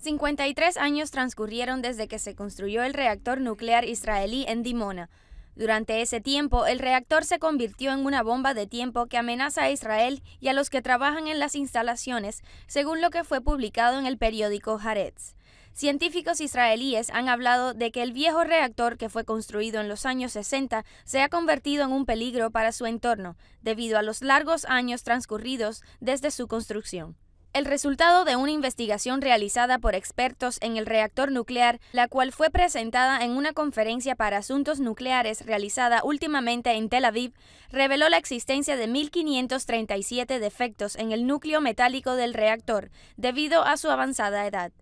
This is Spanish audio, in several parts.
53 años transcurrieron desde que se construyó el reactor nuclear israelí en Dimona. Durante ese tiempo, el reactor se convirtió en una bomba de tiempo que amenaza a Israel y a los que trabajan en las instalaciones, según lo que fue publicado en el periódico Haaretz. Científicos israelíes han hablado de que el viejo reactor que fue construido en los años 60 se ha convertido en un peligro para su entorno, debido a los largos años transcurridos desde su construcción. El resultado de una investigación realizada por expertos en el reactor nuclear, la cual fue presentada en una conferencia para asuntos nucleares realizada últimamente en Tel Aviv, reveló la existencia de 1.537 defectos en el núcleo metálico del reactor, debido a su avanzada edad.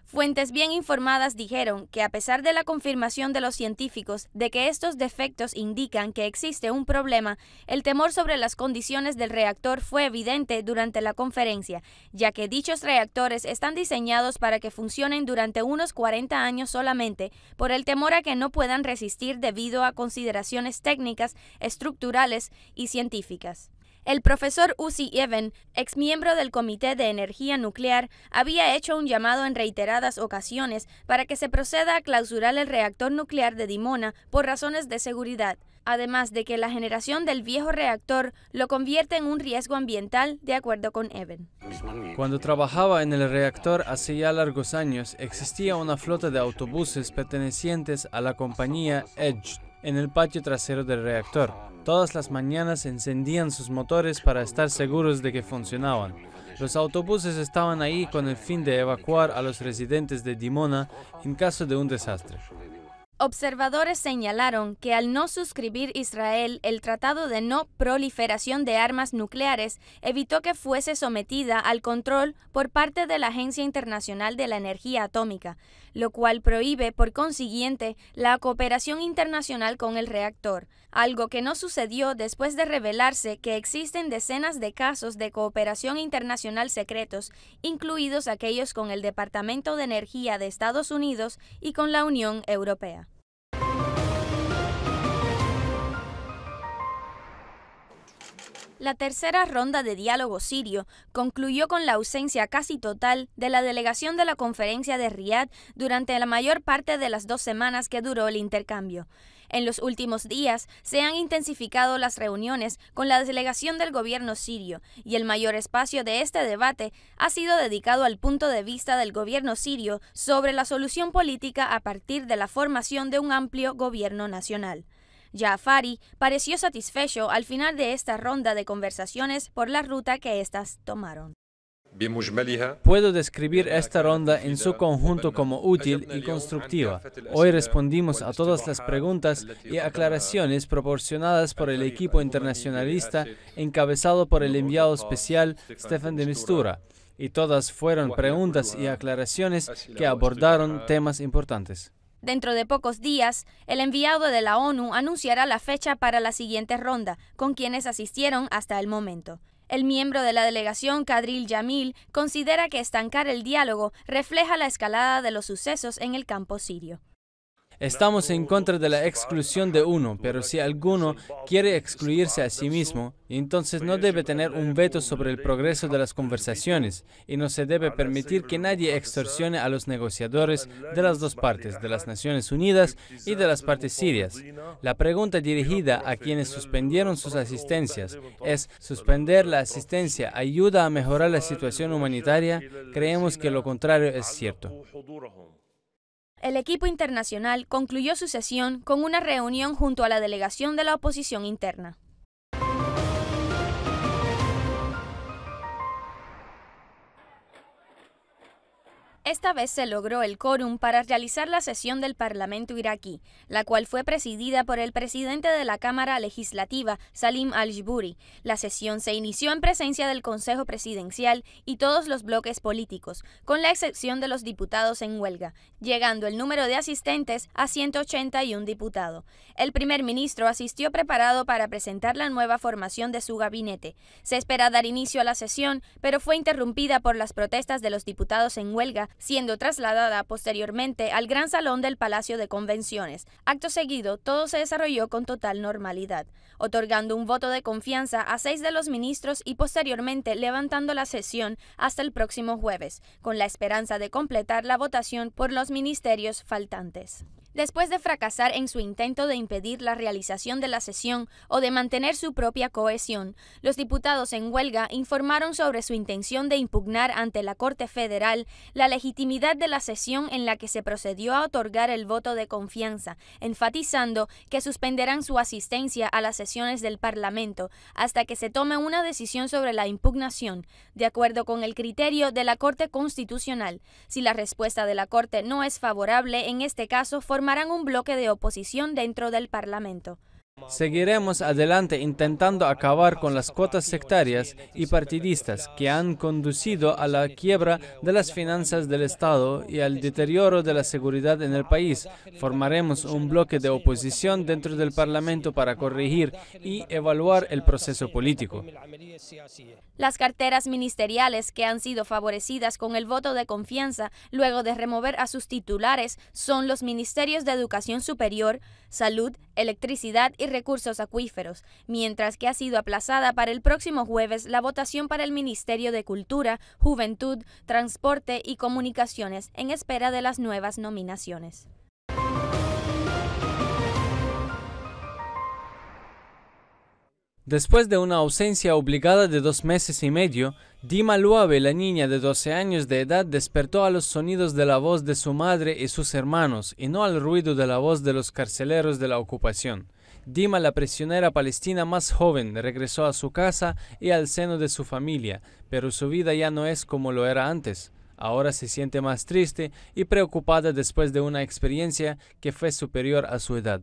Fuentes bien informadas dijeron que a pesar de la confirmación de los científicos de que estos defectos indican que existe un problema, el temor sobre las condiciones del reactor fue evidente durante la conferencia, ya que dichos reactores están diseñados para que funcionen durante unos 40 años solamente, por el temor a que no puedan resistir debido a consideraciones técnicas, estructurales y científicas. El profesor Uzi Even, exmiembro del Comité de Energía Nuclear, había hecho un llamado en reiteradas ocasiones para que se proceda a clausurar el reactor nuclear de Dimona por razones de seguridad, además de que la generación del viejo reactor lo convierte en un riesgo ambiental, de acuerdo con Even. Cuando trabajaba en el reactor hace ya largos años, existía una flota de autobuses pertenecientes a la compañía Edge en el patio trasero del reactor. Todas las mañanas encendían sus motores para estar seguros de que funcionaban. Los autobuses estaban ahí con el fin de evacuar a los residentes de Dimona en caso de un desastre. Observadores señalaron que al no suscribir Israel el Tratado de No Proliferación de Armas Nucleares, evitó que fuese sometida al control por parte de la Agencia Internacional de la Energía Atómica, lo cual prohíbe, por consiguiente, la cooperación internacional con el reactor, algo que no sucedió después de revelarse que existen decenas de casos de cooperación internacional secretos, incluidos aquellos con el Departamento de Energía de Estados Unidos y con la Unión Europea. La tercera ronda de diálogo sirio concluyó con la ausencia casi total de la delegación de la conferencia de Riad durante la mayor parte de las 2 semanas que duró el intercambio. En los últimos días se han intensificado las reuniones con la delegación del gobierno sirio y el mayor espacio de este debate ha sido dedicado al punto de vista del gobierno sirio sobre la solución política a partir de la formación de un amplio gobierno nacional. Jaafari pareció satisfecho al final de esta ronda de conversaciones por la ruta que éstas tomaron. Puedo describir esta ronda en su conjunto como útil y constructiva. Hoy respondimos a todas las preguntas y aclaraciones proporcionadas por el equipo internacionalista encabezado por el enviado especial Staffan de Mistura, y todas fueron preguntas y aclaraciones que abordaron temas importantes. Dentro de pocos días, el enviado de la ONU anunciará la fecha para la siguiente ronda, con quienes asistieron hasta el momento. El miembro de la delegación, Kadril Jamil, considera que estancar el diálogo refleja la escalada de los sucesos en el campo sirio. Estamos en contra de la exclusión de uno, pero si alguno quiere excluirse a sí mismo, entonces no debe tener un veto sobre el progreso de las conversaciones y no se debe permitir que nadie extorsione a los negociadores de las dos partes, de las Naciones Unidas y de las partes sirias. La pregunta dirigida a quienes suspendieron sus asistencias es: ¿suspender la asistencia ayuda a mejorar la situación humanitaria? Creemos que lo contrario es cierto. El equipo internacional concluyó su sesión con una reunión junto a la delegación de la oposición interna. Esta vez se logró el quórum para realizar la sesión del Parlamento iraquí, la cual fue presidida por el presidente de la Cámara Legislativa, Salim al-Jiburi. La sesión se inició en presencia del Consejo Presidencial y todos los bloques políticos, con la excepción de los diputados en huelga, llegando el número de asistentes a 181 diputados. El primer ministro asistió preparado para presentar la nueva formación de su gabinete. Se espera dar inicio a la sesión, pero fue interrumpida por las protestas de los diputados en huelga siendo trasladada posteriormente al Gran Salón del Palacio de Convenciones. Acto seguido, todo se desarrolló con total normalidad, otorgando un voto de confianza a 6 de los ministros y posteriormente levantando la sesión hasta el próximo jueves, con la esperanza de completar la votación por los ministerios faltantes. Después de fracasar en su intento de impedir la realización de la sesión o de mantener su propia cohesión, los diputados en huelga informaron sobre su intención de impugnar ante la Corte Federal la legitimidad de la sesión en la que se procedió a otorgar el voto de confianza, enfatizando que suspenderán su asistencia a las sesiones del Parlamento hasta que se tome una decisión sobre la impugnación, de acuerdo con el criterio de la Corte Constitucional. Si la respuesta de la Corte no es favorable, en este caso formarán un bloque de oposición dentro del Parlamento. Seguiremos adelante intentando acabar con las cuotas sectarias y partidistas que han conducido a la quiebra de las finanzas del Estado y al deterioro de la seguridad en el país. Formaremos un bloque de oposición dentro del Parlamento para corregir y evaluar el proceso político. Las carteras ministeriales que han sido favorecidas con el voto de confianza luego de remover a sus titulares son los ministerios de Educación Superior, Salud, Electricidad y Recursos Acuíferos, mientras que ha sido aplazada para el próximo jueves la votación para el Ministerio de Cultura, Juventud, Transporte y Comunicaciones en espera de las nuevas nominaciones. Después de una ausencia obligada de 2 meses y medio, Dima Luabe, la niña de 12 años de edad, despertó a los sonidos de la voz de su madre y sus hermanos, y no al ruido de la voz de los carceleros de la ocupación. Dima, la prisionera palestina más joven, regresó a su casa y al seno de su familia, pero su vida ya no es como lo era antes. Ahora se siente más triste y preocupada después de una experiencia que fue superior a su edad.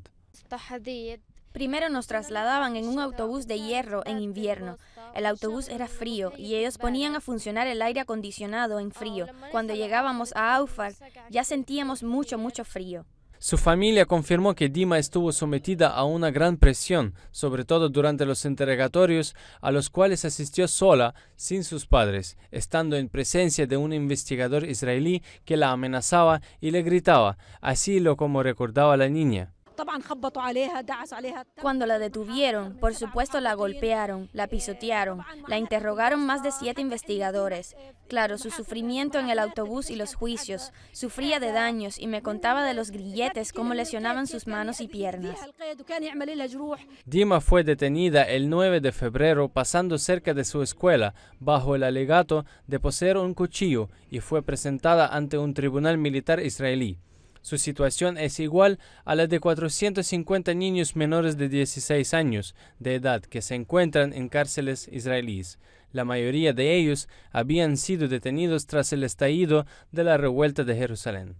Primero nos trasladaban en un autobús de hierro en invierno. El autobús era frío y ellos ponían a funcionar el aire acondicionado en frío. Cuando llegábamos a Aufar ya sentíamos mucho frío. Su familia confirmó que Dima estuvo sometida a una gran presión, sobre todo durante los interrogatorios a los cuales asistió sola, sin sus padres, estando en presencia de un investigador israelí que la amenazaba y le gritaba, así como recordaba la niña. Cuando la detuvieron, por supuesto la golpearon, la pisotearon, la interrogaron más de 7 investigadores. Claro, su sufrimiento en el autobús y los juicios. Sufría de daños y me contaba de los grilletes, cómo lesionaban sus manos y piernas. Dima fue detenida el 9 de febrero pasando cerca de su escuela, bajo el alegato de poseer un cuchillo, y fue presentada ante un tribunal militar israelí. Su situación es igual a la de 450 niños menores de 16 años de edad que se encuentran en cárceles israelíes. La mayoría de ellos habían sido detenidos tras el estallido de la revuelta de Jerusalén.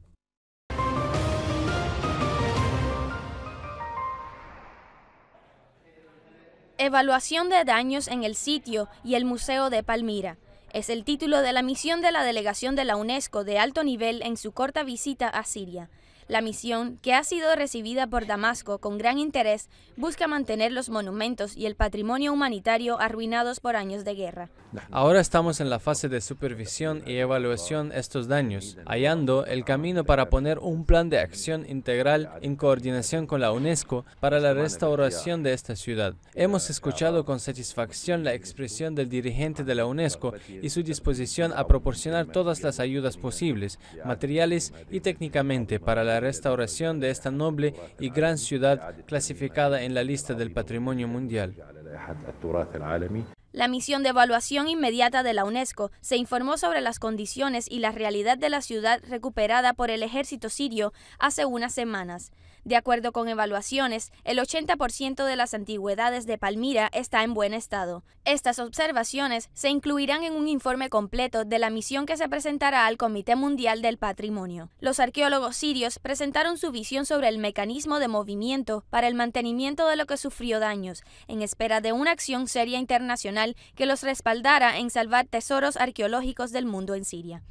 Evaluación de daños en el sitio y el Museo de Palmira. Es el título de la misión de la delegación de la UNESCO de alto nivel en su corta visita a Siria. La misión, que ha sido recibida por Damasco con gran interés, busca mantener los monumentos y el patrimonio humanitario arruinados por años de guerra. Ahora estamos en la fase de supervisión y evaluación de estos daños, hallando el camino para poner un plan de acción integral en coordinación con la UNESCO para la restauración de esta ciudad. Hemos escuchado con satisfacción la expresión del dirigente de la UNESCO y su disposición a proporcionar todas las ayudas posibles, materiales y técnicamente, para la restauración de esta noble y gran ciudad clasificada en la lista del Patrimonio Mundial. La misión de evaluación inmediata de la UNESCO se informó sobre las condiciones y la realidad de la ciudad recuperada por el ejército sirio hace unas semanas. De acuerdo con evaluaciones, el 80% de las antigüedades de Palmira está en buen estado. Estas observaciones se incluirán en un informe completo de la misión que se presentará al Comité Mundial del Patrimonio. Los arqueólogos sirios presentaron su visión sobre el mecanismo de movimiento para el mantenimiento de lo que sufrió daños, en espera de una acción seria internacional que los respaldara en salvar tesoros arqueológicos del mundo en Siria.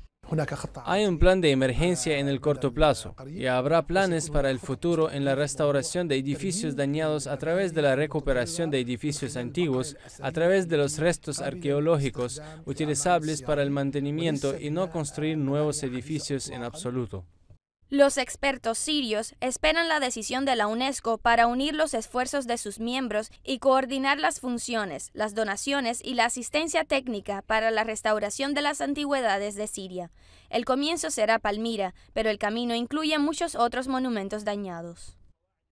Hay un plan de emergencia en el corto plazo y habrá planes para el futuro en la restauración de edificios dañados a través de la recuperación de edificios antiguos, a través de los restos arqueológicos utilizables para el mantenimiento y no construir nuevos edificios en absoluto. Los expertos sirios esperan la decisión de la UNESCO para unir los esfuerzos de sus miembros y coordinar las funciones, las donaciones y la asistencia técnica para la restauración de las antigüedades de Siria. El comienzo será Palmira, pero el camino incluye muchos otros monumentos dañados.